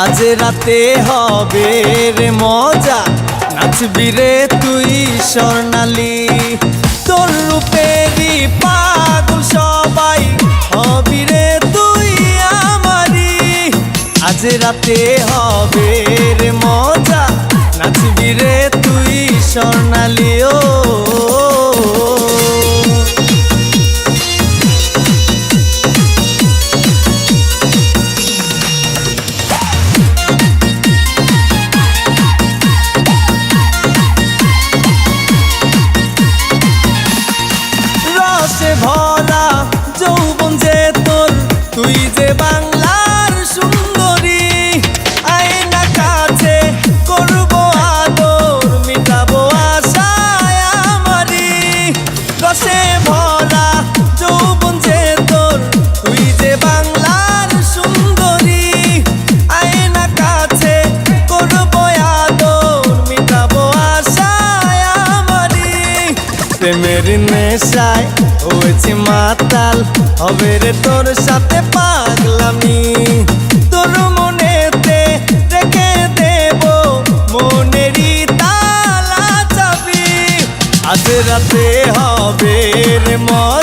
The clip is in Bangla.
আজ রাতে হবে রে মজা, নাচবি রে তুই স্বর্ণালী। তোর রূপেরই পাগল সবাই, হবি রে তুই আমারি। আজ রাতে হবে রে মজা, নাচবি রে তুই স্বর্ণালী। ও ভরা যৌবন যে তোর, তুই যে বাংলার সুন্দরী। আয়না কাছে করবো আদর, মিটাবো আশায় আমারি। রসে ভরা যৌবন যে তোর, তুই যে বাংলার সুন্দরী। আয়না কাছে করবো আদর, মিটাবো আশায় আমারি। প্রেমের নেশায় হয়েছি মাতাল, হবে রে তোর সাথে পাগলামি। তোর মনেতে রেখে দেব মনেরই তালা চাবি। আজ রাতে হবে রে মজা,